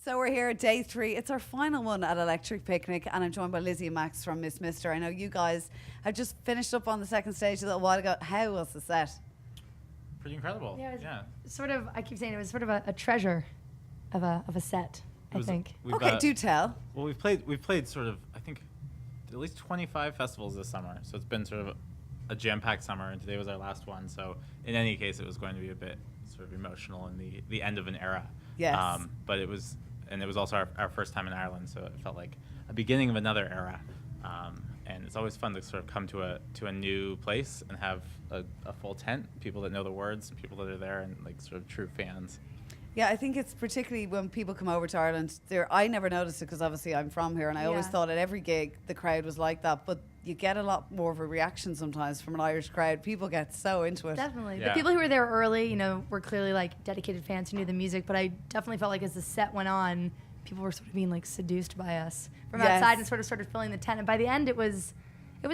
So we're here at day 3. It's our final one at Electric Picnic, and I'm joined by Lizzie and Max from Miss Mister. I know you guys have just finished up on the second stage a little while ago. How was the set? Pretty incredible. Yeah, it was Yeah. sort of. I keep saying it was sort of a treasure of a set. I think. Okay, do tell. Well, we've played sort of, I think, at least 25 festivals this summer. So it's been sort of a jam-packed summer, and today was our last one. So in any case, it was going to be a bit sort of emotional in the end of an era. Yes. But it was also our first time in Ireland, so it felt like a beginning of another era. And it's always fun to sort of come to a new place and have a full tent, people that know the words, people that are there, and like sort of true fans. Yeah, I think it's particularly when people come over to Ireland. I never noticed it because obviously I'm from here, and I always Yeah. thought at every gig the crowd was like that. But you get a lot more of a reaction sometimes from an Irish crowd. People get so into it. Definitely. Yeah. The people who were there early, were clearly like dedicated fans who knew the music, but I definitely felt like as the set went on, people were sort of being like seduced by us from Yes. outside and sort of started filling the tent. And by the end, it was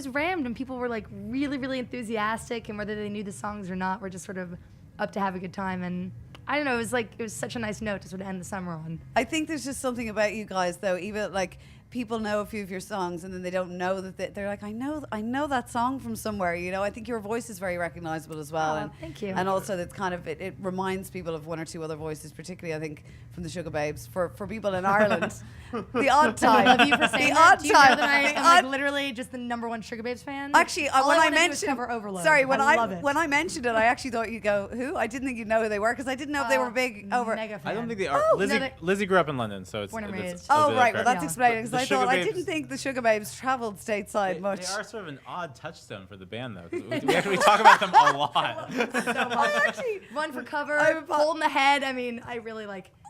rammed, and people were like really, really enthusiastic, and whether they knew the songs or not, were just sort of up to have a good time. And I don't know, it was such a nice note to sort of end the summer on. I think there's just something about you guys, though. Even like people know a few of your songs, and then they don't know that they're like, I know that song from somewhere. I think your voice is very recognizable as well. Oh, and thank you. And also, that's kind of it reminds people of one or two other voices, particularly I think from the Sugar Babes. For people in Ireland, the odd time. I love you for saying the that. odd Do you know time. that I the am odd like literally just the #1 Sugar Babes fan? Actually, All when I wanna do is mentioned cover Overload. sorry, I love it. when I mentioned it, I actually thought you'd go who? I didn't think you'd know who they were because I didn't know if they were big over. Mega fan. I don't think they are. Oh, Lizzie, no, Lizzie grew up in London, so it's. Born and it's raised. a Oh bit right, well fair. that's Yeah. explaining because The I Sugar thought I Babes- didn't think the Sugar Babes travelled stateside much. They are sort of an odd touchstone for the band, though. 'Cause we actually talk about them a lot. so much. Run for cover, I'm a- holding the head. I mean,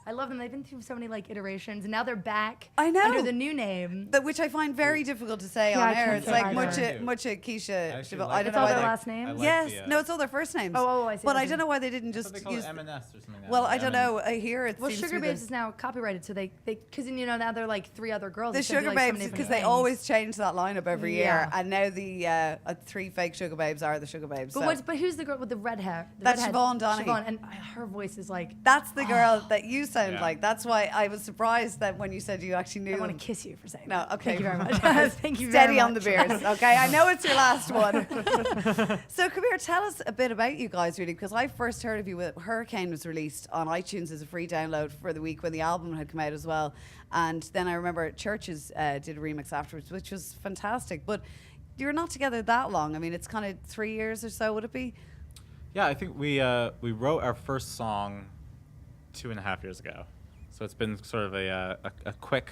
I love them. They've been through so many like iterations, and now they're back. I know. Under the new name. Which I find very difficult to say Yeah, on I air. can't It's say like either. Mucha Keisha. actually Chabot. like I don't It's know all why their they. last names? Yes, the, no, it's all their first names. Oh, I see. But I I see. don't know why they didn't What they just call use. it, M&S or something. Well, I don't know. I hear it. Well, seems to Sugar be Babes is now copyrighted, so they because now they're like 3 other girls. the It could be, Sugar like, so Babes many because different they things. always change that lineup every year, Yeah. and now the 3 fake Sugar Babes are the Sugar Babes. But so. but who's the girl with the red hair? The That's redhead? Siobhan Donaghy. Siobhan, and her voice is like. That's the girl that you sound Yeah. like. That's why I was surprised that when you said you actually knew I want them. to kiss you for saying No, that. okay. Thank you very much. Thank you Steady very on the much. beers, okay? I know it's your last one. So, come here, tell us a bit about you guys, really, because I first heard of you when Hurricane was released on iTunes as a free download for the week when the album had come out as well. And then I remember Churches did a remix afterwards, which was fantastic. But you're not together that long. I mean, it's kind of 3 years or so, would it be? Yeah, I think we wrote our first song 2.5 years ago, so it's been sort of a quick,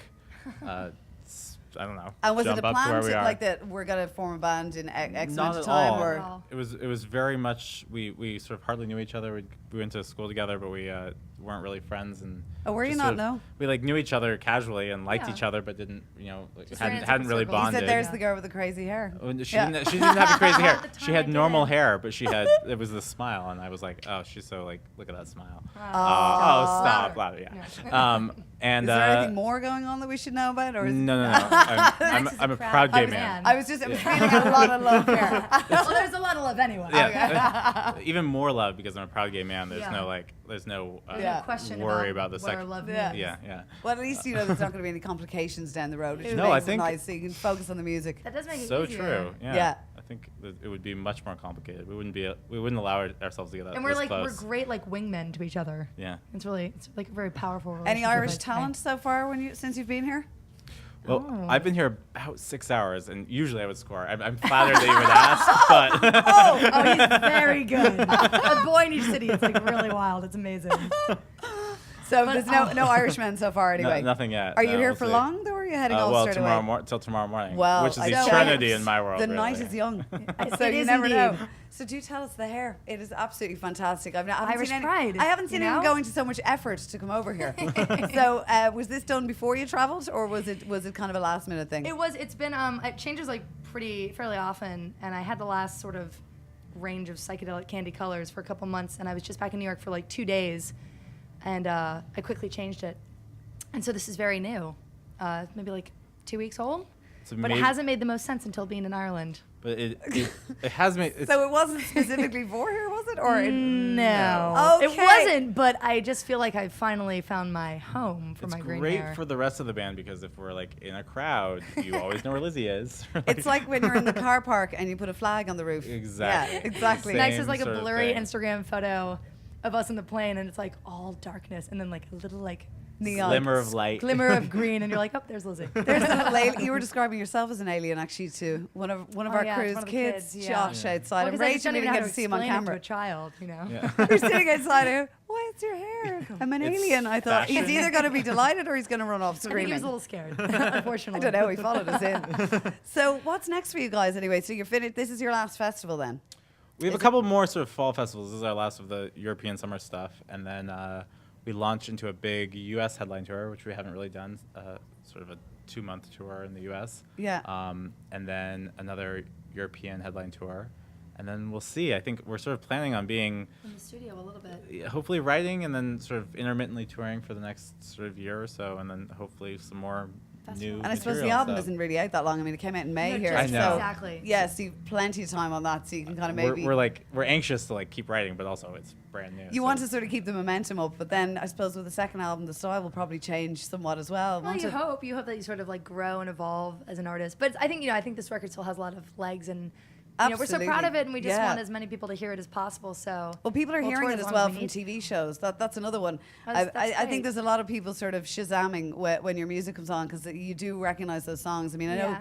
I don't know. And was it jump a up to plan where we are. like that we're going to form a band in X Not amount of at time? all. Or Wow. It was very much we sort of hardly knew each other. We went to school together, but we weren't really friends. And Oh, were you just not? sort of- No? We like knew each other casually and liked Yeah. each other, but didn't Just ran in hadn't really circles. You you bonded. said there's Yeah. the girl with the crazy hair. Oh, She, Yeah. didn't, she didn't have the crazy hair. At the She time had I normal did. hair, but it was the smile, and I was like, oh, she's so like, look at that smile. Wow. Oh, stop, louder, yeah. And Is there anything more going on that we should know about? Or is no. I'm Max is a a proud proud gay man. man. I was feeling a lot of love here. Well, there's a lot of love anyway. Yeah. Even more love because I'm a proud gay man. There's Yeah. no Yeah. No question worry about about the what our sex. love Yeah. means. Yeah. Well, at least you know there's not going to be any complications down the road, which No, I makes it think- nice, so you can focus on the music. That does make it So easier. true. Yeah. Yeah. I think that it would be much more complicated. We wouldn't allow ourselves to get that And we're this like close. we're great like wingmen to each other. Yeah. It's like a very powerful relationship. Any Irish I'd say. talent so far since you've been here? Well, Oh. I've been here about 6 hours, and usually I would score. I'm flattered that you would ask, but Oh, he's very good. A boy in each city. It's like really wild. It's amazing. So But, there's oh. no Irishmen so far anyway. nothing yet. Are you No, here we'll for see. long though, or are you heading off Well, straight tomorrow away? till tomorrow morning. Well, which is I the know. eternity in my world. The really. night is young. It So you is never know. indeed. So do tell us the hair. It is absolutely fantastic. I haven't Irish seen pride, I haven't seen you anyone know? going to so much effort to come over here. So was this done before you travelled, or was it kind of a last minute thing? It's been it changes like fairly often, and I had the last sort of range of psychedelic candy colors for a couple months, and I was just back in New York for like 2 days, and I quickly changed it, and so this is very new, maybe like 2 weeks old. So but it hasn't made the most sense until being in Ireland. But it has made. So it wasn't specifically for here, was it? Or No. Okay. It wasn't, but I just feel like I finally found my home for It's my green great hair. for the rest of the band because if we're like in a crowd, you always know where Lizzie is. It's like when you're in the car park and you put a flag on the roof. Exactly. Yeah, exactly. Same Next is like a sort of blurry thing. Instagram photo of us in the plane, and it's like all darkness, and then like a little like Neon. Glimmer of light. glimmer of green, and you're like, oh, there's Lizzie. There's a little alien. You were describing yourself as an alien, actually, to one of our yeah, crew's one of the kids. kids, Josh yeah. outside. Well, and 'cause I just Rachel don't even didn't know get how to see him on explain it to camera. a child, you know. Yeah. You're sitting outside. Why it's your hair? I'm an It's alien. I thought he's fashion. either going to be delighted or he's going to run off I think screaming. he was a little scared, I unfortunately. don't know. He followed us in. So what's next for you guys anyway? So you're finished. This is your last festival then. We have a couple more sort of fall festivals. This is our last of the European summer stuff, and then we launch into a big U.S. headline tour, which we haven't really done. Sort of a 2-month tour in the U.S. Yeah. And then another European headline tour, and then we'll see. I think we're sort of planning on being In the studio a little bit. hopefully writing and then sort of intermittently touring for the next sort of year or so, and then hopefully some more new. And I suppose the material album stuff. isn't really out that long. I mean, it came out in May No, here. just I know. Exactly. Yeah, so you've plenty of time on that, so you can kind of maybe. We're anxious to like keep writing, but also it's brand new. You so want to sort of keep the momentum up, but then I suppose with the second album, the style will probably change somewhat as well. Well, won't you it? hope that you sort of like grow and evolve as an artist. But I think I think this record still has a lot of legs, and we're so proud Absolutely. of it, and we just Yeah. want as many people to hear it as possible. So Well, people are we'll hearing tour it as long well we from need. TV shows. That's another one. That's I think great. there's a lot of people sort of shazamming when your music comes on because you do recognize those songs. I mean, I know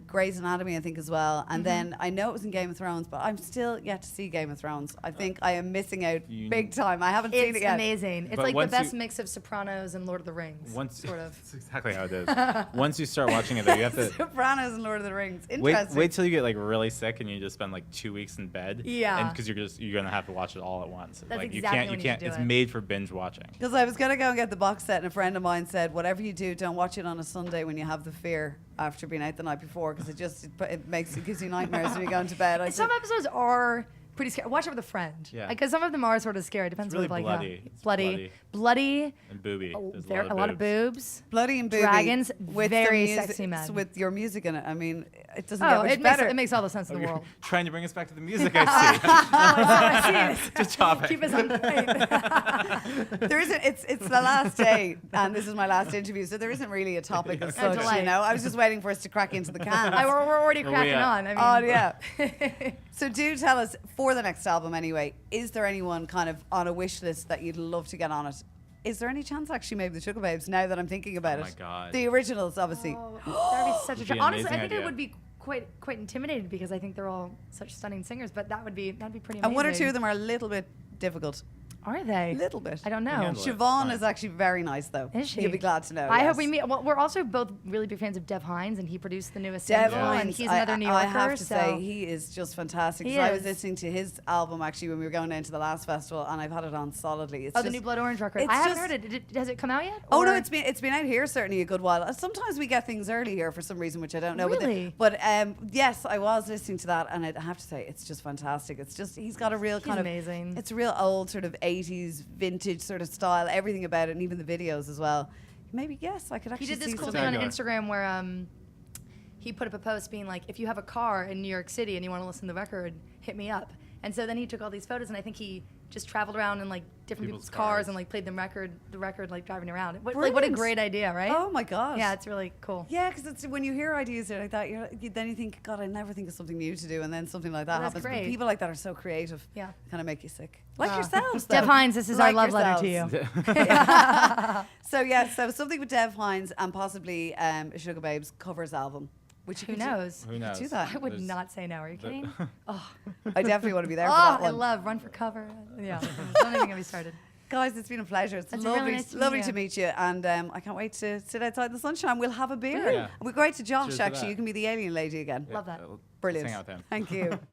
Grey's Anatomy, I think, as well. And then I know it was in Game of Thrones, but I'm still yet to see Game of Thrones. I think I am missing out big time. I haven't seen It's it yet. amazing. It's But like the once best you- mix of Sopranos and Lord of the Rings. Sort of. That's exactly how it is. Once you start watching it, though, you have to Sopranos and Lord of the Rings. wait. Interesting. Wait till you get like really sick and you just spend like 2 weeks in bed. Yeah. And because you're gonna have to watch it all at once. That's like exactly you when you can't. should do It's it. made for binge watching. Because I was going to go and get the box set, and a friend of mine said, whatever you do, don't watch it on a Sunday when you have the fear after being out the night before, because it gives you nightmares when you go into bed. I And some said, episodes are pretty scary. Watch it with a friend. Yeah. Because some of them are sort of scary. Depends really on like bloody. It's bloody. And booby. Oh, There's there a lot of boobs. bloody and booby. Dragons, with very the music, sexy men. With your music in it. I mean, it doesn't Oh, get much better. it makes all the sense in the You're world. trying to bring us back to the music. I see. I see Just topic. Keep us on point. There isn't. It's the last day, and this is my last interview, so there isn't really a topic as A such. delight. You know, I was just waiting for us to crack into the cans. We're already Where we cracking at? on. I mean, Oh yeah. So do tell us for the next album anyway. Is there anyone kind of on a wish list that you'd love to get on it? Is there any chance actually maybe the Sugar Babes? Now that I'm thinking about Oh it, my God. the originals obviously. Oh, that'd be such a Would be an honestly, I amazing think it idea. would be quite intimidated because I think they're all such stunning singers. But that'd be pretty amazing. And one or two of them are a little bit difficult. Are they? A little bit. I don't know. handle it. Siobhan Fine. is actually very nice though. Is she? You'll be glad to know. I yes. hope we meet. Well, we're also both really big fans of Dev Hynes, and he produced the newest Dev single, Hynes, and he's another New Yorker. I have to so say he is just fantastic. He 'Cause I was is. listening to his album actually when we were going down to the last festival, and I've had it on solidly. It's oh, just, the new Blood Orange record. it's I haven't just- heard it. Has it come out yet? Oh no, Or- it's been out here certainly a good while. Sometimes we get things early here for some reason, which I don't know. Really? But yes, I was listening to that, and I have to say it's just fantastic. It's just he's got a real He's kind of amazing. It's a real old sort of 80s vintage sort of style. Everything about it, and even the videos as well. Maybe yes, I could He actually did this see cool some. thing on going. Instagram where he put up a post being like, if you have a car in New York City and you want to listen to the record, hit me up. And so then he took all these photos, and I think he just traveled around in like different people's cars and like played the record like driving around. Like what a Brilliant. great idea, right? Oh my god. Yeah, it's really cool. Yeah, because it's when you hear ideas like that, then you think, God, I never think of something new to do, and then something like that Well, that's happens. But great. people like that are so creative. Yeah. Kind of make you sick. Like yourselves. Dev though. Hynes, this is our love letter to yourselves. you. So yeah, so something with Dev Hynes and possibly a Sugar Babes covers album. Which you Who could do. knows? Who knows? Do that. I would There's- not say no. Are you kidding? Oh, I definitely want to be there for oh that I one. love Run for Cover. Yeah, don't even get me started. Guys, it's been a pleasure. It's It's really lovely, nice to meet lovely you. to meet you, and I can't wait to sit outside in the sunshine. We'll have a beer. Yeah. We're great to Josh. Cheers to actually, that. you can be the alien lady again. Love that. Let's Brilliant. hang out with him. Thank you.